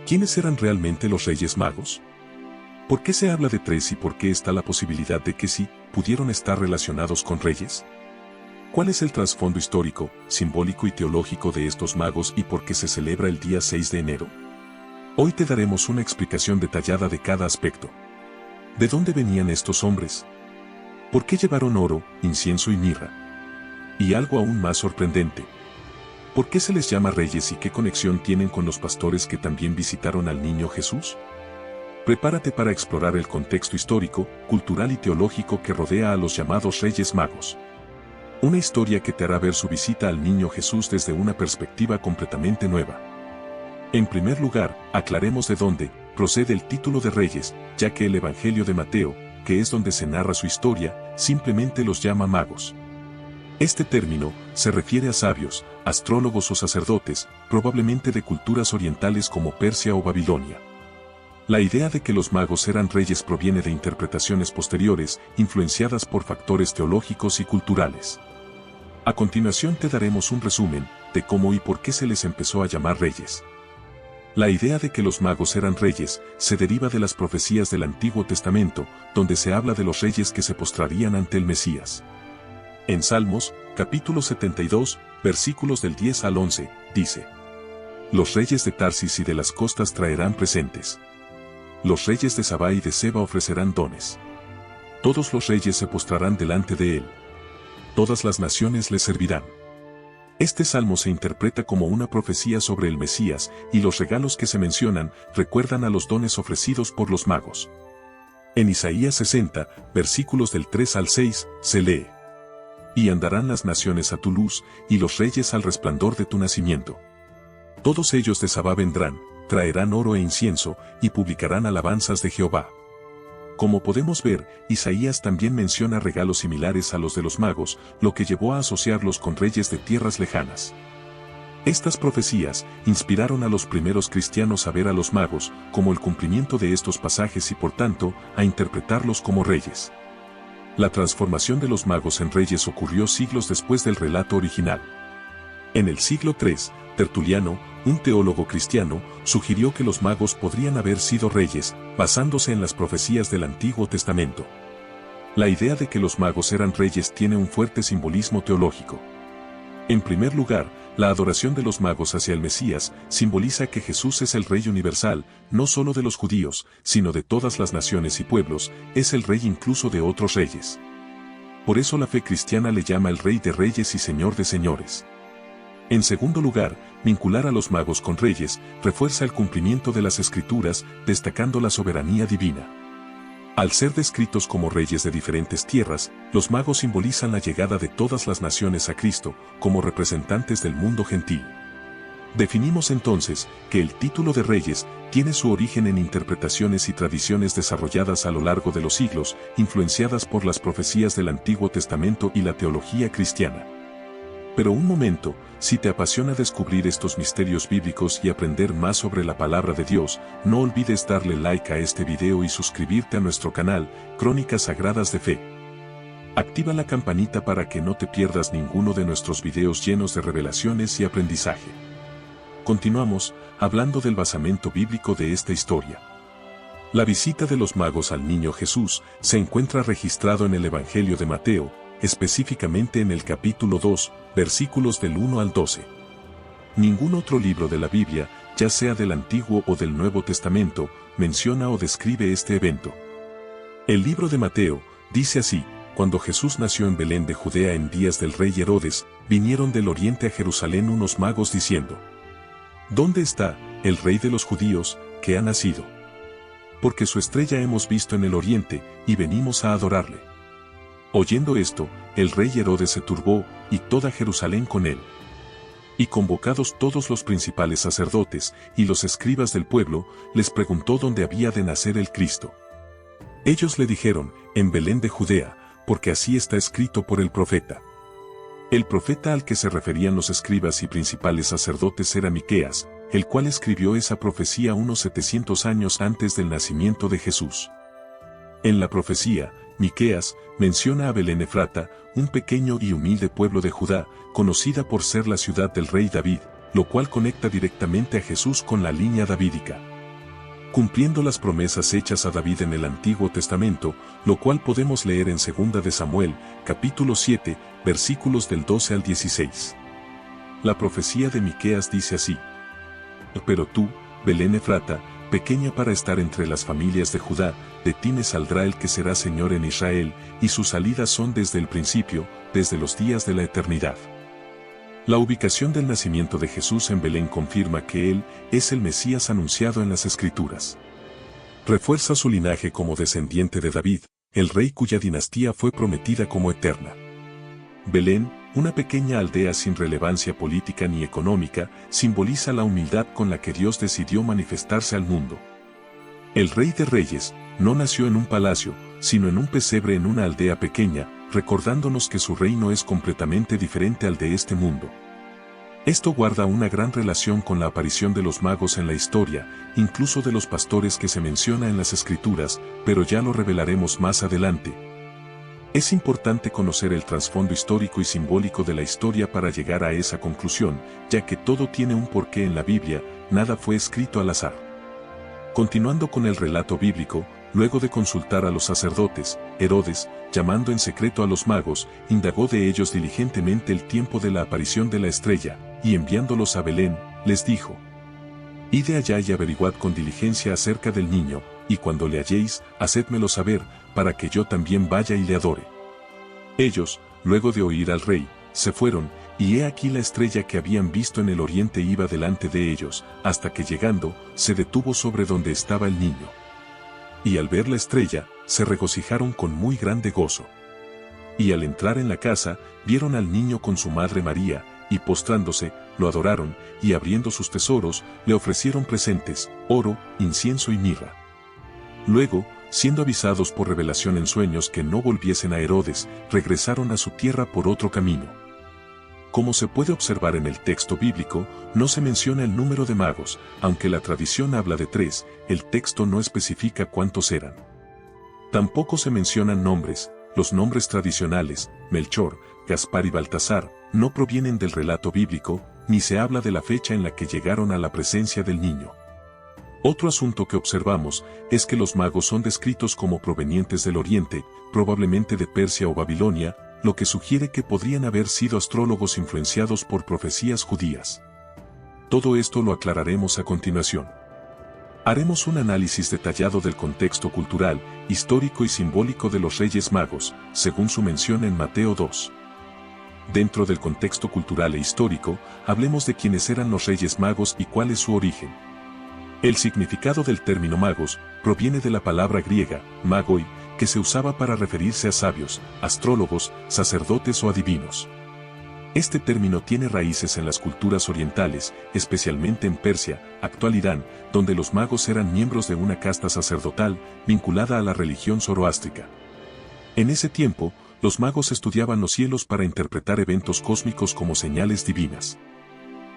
¿Quiénes eran realmente los Reyes Magos? ¿Por qué se habla de tres y por qué está la posibilidad de que sí pudieron estar relacionados con reyes? ¿Cuál es el trasfondo histórico, simbólico y teológico de estos magos y por qué se celebra el día 6 de enero? Hoy te daremos una explicación detallada de cada aspecto. ¿De dónde venían estos hombres? ¿Por qué llevaron oro, incienso y mirra? Y algo aún más sorprendente. ¿Por qué se les llama reyes y qué conexión tienen con los pastores que también visitaron al niño Jesús? Prepárate para explorar el contexto histórico, cultural y teológico que rodea a los llamados Reyes Magos. Una historia que te hará ver su visita al niño Jesús desde una perspectiva completamente nueva. En primer lugar, aclaremos de dónde procede el título de Reyes, ya que el Evangelio de Mateo, que es donde se narra su historia, simplemente los llama magos. Este término se refiere a sabios, astrólogos o sacerdotes, probablemente de culturas orientales como Persia o Babilonia. La idea de que los magos eran reyes proviene de interpretaciones posteriores, influenciadas por factores teológicos y culturales. A continuación te daremos un resumen de cómo y por qué se les empezó a llamar reyes. La idea de que los magos eran reyes se deriva de las profecías del Antiguo Testamento, donde se habla de los reyes que se postrarían ante el Mesías. En Salmos, capítulo 72, versículos del 10 al 11, dice: Los reyes de Tarsis y de las costas traerán presentes. Los reyes de Sabá y de Seba ofrecerán dones. Todos los reyes se postrarán delante de él. Todas las naciones le servirán. Este salmo se interpreta como una profecía sobre el Mesías, y los regalos que se mencionan recuerdan a los dones ofrecidos por los magos. En Isaías 60, versículos del 3 al 6, se lee: Y andarán las naciones a tu luz, y los reyes al resplandor de tu nacimiento. Todos ellos de Sabá vendrán, traerán oro e incienso, y publicarán alabanzas de Jehová. Como podemos ver, Isaías también menciona regalos similares a los de los magos, lo que llevó a asociarlos con reyes de tierras lejanas. Estas profecías inspiraron a los primeros cristianos a ver a los magos como el cumplimiento de estos pasajes y por tanto, a interpretarlos como reyes. La transformación de los magos en reyes ocurrió siglos después del relato original. En el siglo III, Tertuliano, un teólogo cristiano, sugirió que los magos podrían haber sido reyes, basándose en las profecías del Antiguo Testamento. La idea de que los magos eran reyes tiene un fuerte simbolismo teológico. En primer lugar, la adoración de los magos hacia el Mesías simboliza que Jesús es el Rey universal, no solo de los judíos, sino de todas las naciones y pueblos, es el Rey incluso de otros reyes. Por eso la fe cristiana le llama el Rey de Reyes y Señor de Señores. En segundo lugar, vincular a los magos con reyes refuerza el cumplimiento de las Escrituras, destacando la soberanía divina. Al ser descritos como reyes de diferentes tierras, los magos simbolizan la llegada de todas las naciones a Cristo, como representantes del mundo gentil. Definimos entonces que el título de reyes tiene su origen en interpretaciones y tradiciones desarrolladas a lo largo de los siglos, influenciadas por las profecías del Antiguo Testamento y la teología cristiana. Pero un momento, si te apasiona descubrir estos misterios bíblicos y aprender más sobre la palabra de Dios, no olvides darle like a este video y suscribirte a nuestro canal, Crónicas Sagradas de Fe. Activa la campanita para que no te pierdas ninguno de nuestros videos llenos de revelaciones y aprendizaje. Continuamos, hablando del basamento bíblico de esta historia. La visita de los magos al niño Jesús se encuentra registrado en el Evangelio de Mateo, específicamente en el capítulo 2, versículos del 1 al 12. Ningún otro libro de la Biblia, ya sea del Antiguo o del Nuevo Testamento, menciona o describe este evento. El libro de Mateo dice así: Cuando Jesús nació en Belén de Judea en días del rey Herodes, vinieron del oriente a Jerusalén unos magos diciendo: ¿Dónde está el rey de los judíos, que ha nacido? Porque su estrella hemos visto en el oriente, y venimos a adorarle. Oyendo esto, el rey Herodes se turbó, y toda Jerusalén con él. Y convocados todos los principales sacerdotes, y los escribas del pueblo, les preguntó dónde había de nacer el Cristo. Ellos le dijeron: en Belén de Judea, porque así está escrito por el profeta. El profeta al que se referían los escribas y principales sacerdotes era Miqueas, el cual escribió esa profecía unos 700 años antes del nacimiento de Jesús. En la profecía, Miqueas menciona a Belén Efrata, un pequeño y humilde pueblo de Judá, conocida por ser la ciudad del rey David, lo cual conecta directamente a Jesús con la línea davídica. cumpliendo las promesas hechas a David en el Antiguo Testamento, lo cual podemos leer en 2 de Samuel, capítulo 7, versículos del 12 al 16. La profecía de Miqueas dice así: Pero tú, Belén Efrata, pequeña para estar entre las familias de Judá, de ti me saldrá el que será Señor en Israel, y sus salidas son desde el principio, desde los días de la eternidad. La ubicación del nacimiento de Jesús en Belén confirma que Él es el Mesías anunciado en las Escrituras. Refuerza su linaje como descendiente de David, el rey cuya dinastía fue prometida como eterna. Belén, una pequeña aldea sin relevancia política ni económica, simboliza la humildad con la que Dios decidió manifestarse al mundo. El Rey de Reyes no nació en un palacio, sino en un pesebre en una aldea pequeña, recordándonos que su reino es completamente diferente al de este mundo. Esto guarda una gran relación con la aparición de los magos en la historia, incluso de los pastores que se menciona en las Escrituras, pero ya lo revelaremos más adelante. Es importante conocer el trasfondo histórico y simbólico de la historia para llegar a esa conclusión, ya que todo tiene un porqué en la Biblia, nada fue escrito al azar. Continuando con el relato bíblico, luego de consultar a los sacerdotes, Herodes, llamando en secreto a los magos, indagó de ellos diligentemente el tiempo de la aparición de la estrella, y enviándolos a Belén, les dijo: Id allá y averiguad con diligencia acerca del niño, y cuando le halléis, hacedmelo saber, para que yo también vaya y le adore. Ellos, luego de oír al rey, se fueron, y he aquí la estrella que habían visto en el oriente iba delante de ellos, hasta que llegando, se detuvo sobre donde estaba el niño. Y al ver la estrella, se regocijaron con muy grande gozo. Y al entrar en la casa, vieron al niño con su madre María, y postrándose, lo adoraron, y abriendo sus tesoros, le ofrecieron presentes, oro, incienso y mirra. Luego, siendo avisados por revelación en sueños que no volviesen a Herodes, regresaron a su tierra por otro camino. Como se puede observar en el texto bíblico, no se menciona el número de magos, aunque la tradición habla de 3, el texto no especifica cuántos eran. Tampoco se mencionan nombres, los nombres tradicionales, Melchor, Gaspar y Baltasar, no provienen del relato bíblico, ni se habla de la fecha en la que llegaron a la presencia del niño. Otro asunto que observamos es que los magos son descritos como provenientes del Oriente, probablemente de Persia o Babilonia, lo que sugiere que podrían haber sido astrólogos influenciados por profecías judías. Todo esto lo aclararemos a continuación. Haremos un análisis detallado del contexto cultural, histórico y simbólico de los Reyes Magos, según su mención en Mateo 2. Dentro del contexto cultural e histórico, hablemos de quiénes eran los Reyes Magos y cuál es su origen. El significado del término magos proviene de la palabra griega, magoi, que se usaba para referirse a sabios, astrólogos, sacerdotes o adivinos. Este término tiene raíces en las culturas orientales, especialmente en Persia, actual Irán, donde los magos eran miembros de una casta sacerdotal vinculada a la religión zoroástrica. En ese tiempo, los magos estudiaban los cielos para interpretar eventos cósmicos como señales divinas.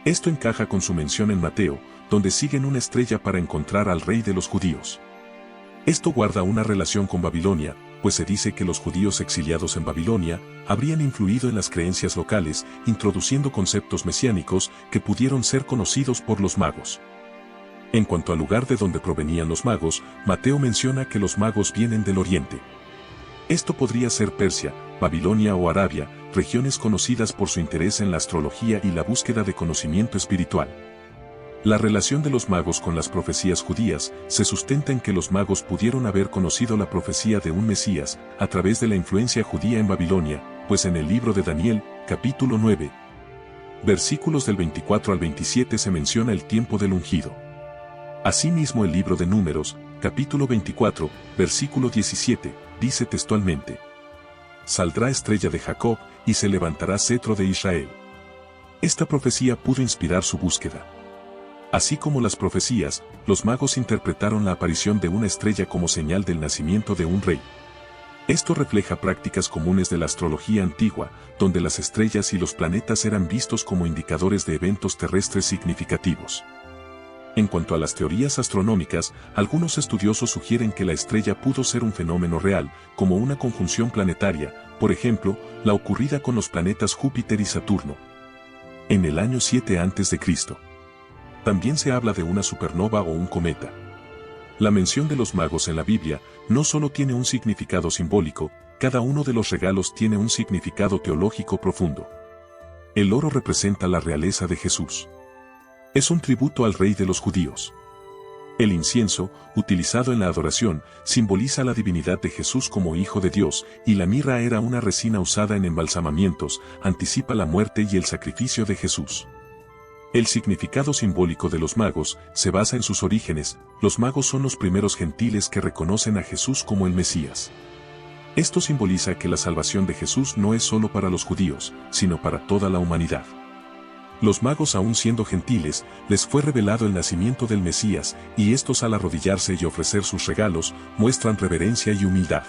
Esto encaja con su mención en Mateo, donde siguen una estrella para encontrar al rey de los judíos. Esto guarda una relación con Babilonia, pues se dice que los judíos exiliados en Babilonia habrían influido en las creencias locales, introduciendo conceptos mesiánicos que pudieron ser conocidos por los magos. En cuanto al lugar de donde provenían los magos, Mateo menciona que los magos vienen del oriente. Esto podría ser Persia, Babilonia o Arabia, regiones conocidas por su interés en la astrología y la búsqueda de conocimiento espiritual. La relación de los magos con las profecías judías se sustenta en que los magos pudieron haber conocido la profecía de un Mesías a través de la influencia judía en Babilonia, pues en el libro de Daniel, capítulo 9, versículos del 24 al 27 se menciona el tiempo del ungido. Asimismo el libro de Números, capítulo 24, versículo 17, dice textualmente: Saldrá estrella de Jacob, y se levantará cetro de Israel. Esta profecía pudo inspirar su búsqueda. Así como las profecías, los magos interpretaron la aparición de una estrella como señal del nacimiento de un rey. Esto refleja prácticas comunes de la astrología antigua, donde las estrellas y los planetas eran vistos como indicadores de eventos terrestres significativos. En cuanto a las teorías astronómicas, algunos estudiosos sugieren que la estrella pudo ser un fenómeno real, como una conjunción planetaria, por ejemplo, la ocurrida con los planetas Júpiter y Saturno. En el año 7 a.C. También se habla de una supernova o un cometa. La mención de los magos en la Biblia no solo tiene un significado simbólico, cada uno de los regalos tiene un significado teológico profundo. El oro representa la realeza de Jesús. Es un tributo al rey de los judíos. El incienso, utilizado en la adoración, simboliza la divinidad de Jesús como Hijo de Dios, y la mirra era una resina usada en embalsamamientos, anticipa la muerte y el sacrificio de Jesús. El significado simbólico de los magos se basa en sus orígenes. Los magos son los primeros gentiles que reconocen a Jesús como el Mesías. Esto simboliza que la salvación de Jesús no es solo para los judíos, sino para toda la humanidad. Los magos, aun siendo gentiles, les fue revelado el nacimiento del Mesías, y estos, al arrodillarse y ofrecer sus regalos, muestran reverencia y humildad.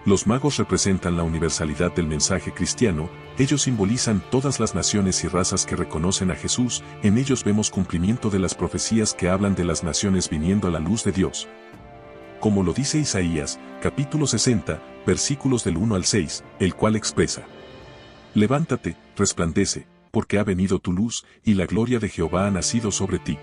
Los magos representan la universalidad del mensaje cristiano. Ellos simbolizan todas las naciones y razas que reconocen a Jesús. En ellos vemos cumplimiento de las profecías que hablan de las naciones viniendo a la luz de Dios. Como lo dice Isaías, capítulo 60, versículos del 1 al 6, el cual expresa: Levántate, resplandece, porque ha venido tu luz, y la gloria de Jehová ha nacido sobre ti.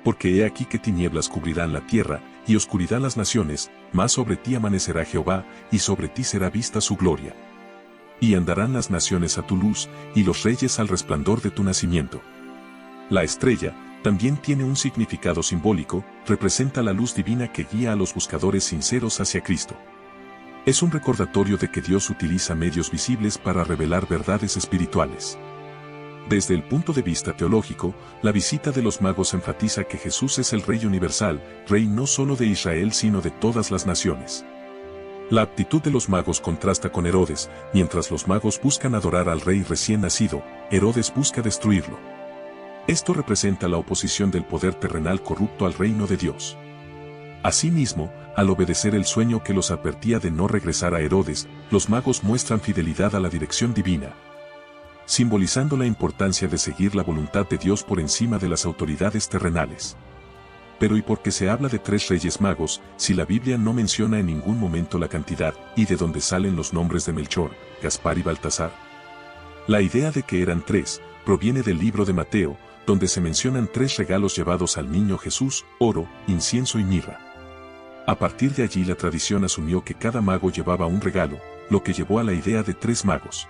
Porque he aquí que tinieblas cubrirán la tierra, y oscuridad las naciones, mas sobre ti amanecerá Jehová, y sobre ti será vista su gloria. Y andarán las naciones a tu luz, y los reyes al resplandor de tu nacimiento. La estrella también tiene un significado simbólico, representa la luz divina que guía a los buscadores sinceros hacia Cristo. Es un recordatorio de que Dios utiliza medios visibles para revelar verdades espirituales. Desde el punto de vista teológico, la visita de los magos enfatiza que Jesús es el Rey universal, Rey no solo de Israel sino de todas las naciones. La actitud de los magos contrasta con Herodes. Mientras los magos buscan adorar al Rey recién nacido, Herodes busca destruirlo. Esto representa la oposición del poder terrenal corrupto al reino de Dios. Asimismo, al obedecer el sueño que los advertía de no regresar a Herodes, los magos muestran fidelidad a la dirección divina, simbolizando la importancia de seguir la voluntad de Dios por encima de las autoridades terrenales. Pero ¿y por qué se habla de 3 reyes magos, si la Biblia no menciona en ningún momento la cantidad, y de dónde salen los nombres de Melchor, Gaspar y Baltasar? La idea de que eran 3, proviene del libro de Mateo, donde se mencionan 3 regalos llevados al niño Jesús: oro, incienso y mirra. A partir de allí la tradición asumió que cada mago llevaba un regalo, lo que llevó a la idea de 3 magos.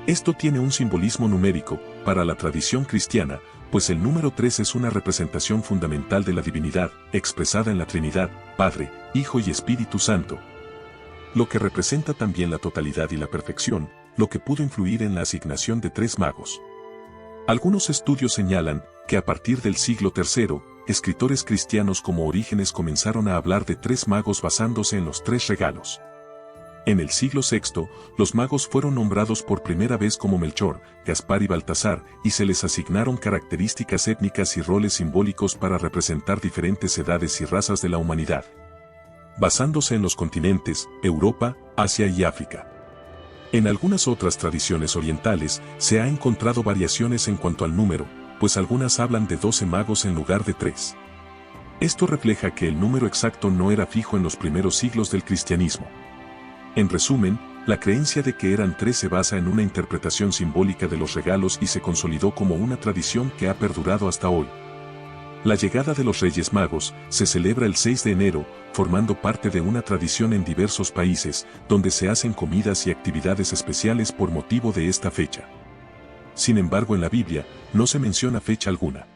Esto tiene un simbolismo numérico para la tradición cristiana, pues el número 3 es una representación fundamental de la divinidad, expresada en la Trinidad, Padre, Hijo y Espíritu Santo, lo que representa también la totalidad y la perfección, lo que pudo influir en la asignación de 3 magos. Algunos estudios señalan que a partir del siglo III, escritores cristianos como Orígenes comenzaron a hablar de 3 magos basándose en los 3 regalos. En el siglo VI, los magos fueron nombrados por primera vez como Melchor, Gaspar y Baltasar, y se les asignaron características étnicas y roles simbólicos para representar diferentes edades y razas de la humanidad, basándose en los continentes, Europa, Asia y África. En algunas otras tradiciones orientales, se ha encontrado variaciones en cuanto al número, pues algunas hablan de 12 magos en lugar de 3. Esto refleja que el número exacto no era fijo en los primeros siglos del cristianismo. En resumen, la creencia de que eran 3 se basa en una interpretación simbólica de los regalos y se consolidó como una tradición que ha perdurado hasta hoy. La llegada de los Reyes Magos se celebra el 6 de enero, formando parte de una tradición en diversos países, donde se hacen comidas y actividades especiales por motivo de esta fecha. Sin embargo, en la Biblia no se menciona fecha alguna.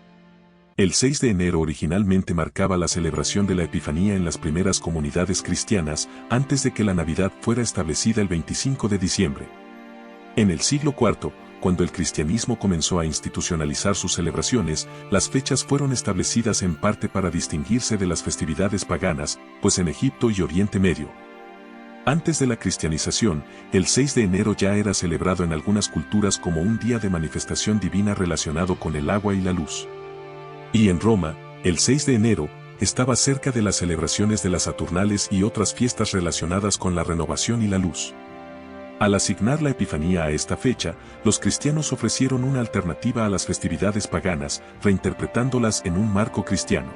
El 6 de enero originalmente marcaba la celebración de la Epifanía en las primeras comunidades cristianas, antes de que la Navidad fuera establecida el 25 de diciembre. En el siglo IV, cuando el cristianismo comenzó a institucionalizar sus celebraciones, las fechas fueron establecidas en parte para distinguirse de las festividades paganas, pues en Egipto y Oriente Medio, antes de la cristianización, el 6 de enero ya era celebrado en algunas culturas como un día de manifestación divina relacionado con el agua y la luz. Y en Roma, el 6 de enero, estaba cerca de las celebraciones de las Saturnales y otras fiestas relacionadas con la renovación y la luz. Al asignar la Epifanía a esta fecha, los cristianos ofrecieron una alternativa a las festividades paganas, reinterpretándolas en un marco cristiano.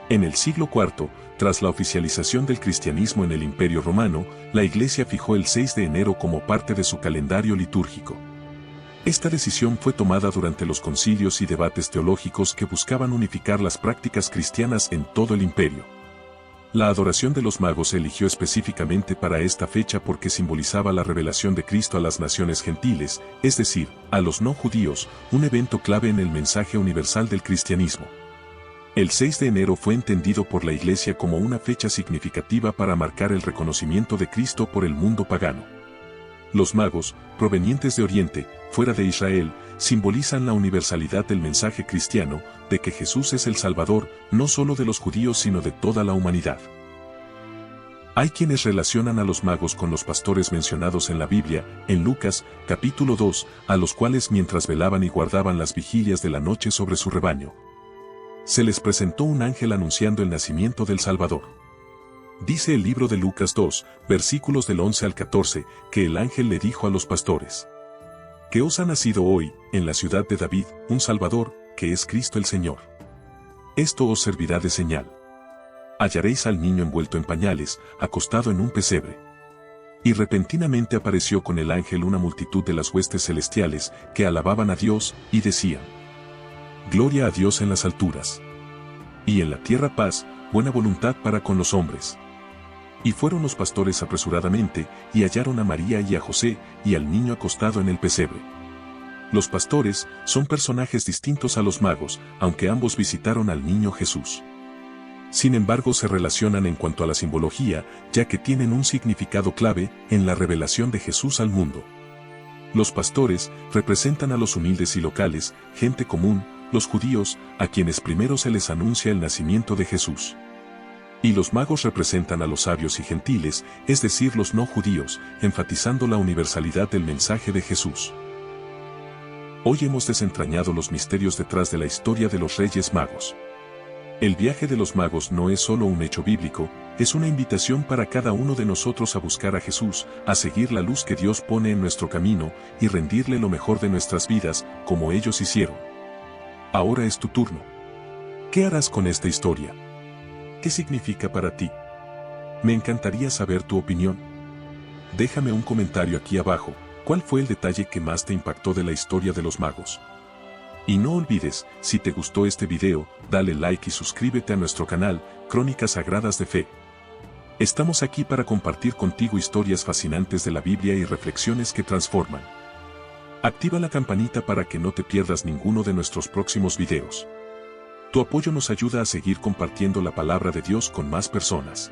En el siglo IV, tras la oficialización del cristianismo en el Imperio Romano, la Iglesia fijó el 6 de enero como parte de su calendario litúrgico. Esta decisión fue tomada durante los concilios y debates teológicos que buscaban unificar las prácticas cristianas en todo el imperio. La adoración de los magos se eligió específicamente para esta fecha porque simbolizaba la revelación de Cristo a las naciones gentiles, es decir, a los no judíos, un evento clave en el mensaje universal del cristianismo. El 6 de enero fue entendido por la Iglesia como una fecha significativa para marcar el reconocimiento de Cristo por el mundo pagano. Los magos, provenientes de Oriente, fuera de Israel, simbolizan la universalidad del mensaje cristiano, de que Jesús es el Salvador, no solo de los judíos sino de toda la humanidad. Hay quienes relacionan a los magos con los pastores mencionados en la Biblia, en Lucas, capítulo 2, a los cuales mientras velaban y guardaban las vigilias de la noche sobre su rebaño, se les presentó un ángel anunciando el nacimiento del Salvador. Dice el libro de Lucas 2, versículos del 11 al 14, que el ángel le dijo a los pastores: que os ha nacido hoy, en la ciudad de David, un Salvador, que es Cristo el Señor. Esto os servirá de señal. Hallaréis al niño envuelto en pañales, acostado en un pesebre. Y repentinamente apareció con el ángel una multitud de las huestes celestiales, que alababan a Dios, y decían: Gloria a Dios en las alturas. Y en la tierra paz, buena voluntad para con los hombres. Y fueron los pastores apresuradamente, y hallaron a María y a José, y al niño acostado en el pesebre. Los pastores son personajes distintos a los magos, aunque ambos visitaron al niño Jesús. Sin embargo, se relacionan en cuanto a la simbología, ya que tienen un significado clave en la revelación de Jesús al mundo. Los pastores representan a los humildes y locales, gente común, los judíos, a quienes primero se les anuncia el nacimiento de Jesús. Y los magos representan a los sabios y gentiles, es decir, los no judíos, enfatizando la universalidad del mensaje de Jesús. Hoy hemos desentrañado los misterios detrás de la historia de los Reyes Magos. El viaje de los magos no es solo un hecho bíblico, es una invitación para cada uno de nosotros a buscar a Jesús, a seguir la luz que Dios pone en nuestro camino, y rendirle lo mejor de nuestras vidas, como ellos hicieron. Ahora es tu turno. ¿Qué harás con esta historia? ¿Qué significa para ti? Me encantaría saber tu opinión. Déjame un comentario aquí abajo. ¿Cuál fue el detalle que más te impactó de la historia de los magos? Y no olvides, si te gustó este video, dale like y suscríbete a nuestro canal, Crónicas Sagradas de Fe. Estamos aquí para compartir contigo historias fascinantes de la Biblia y reflexiones que transforman. Activa la campanita para que no te pierdas ninguno de nuestros próximos videos. Tu apoyo nos ayuda a seguir compartiendo la palabra de Dios con más personas.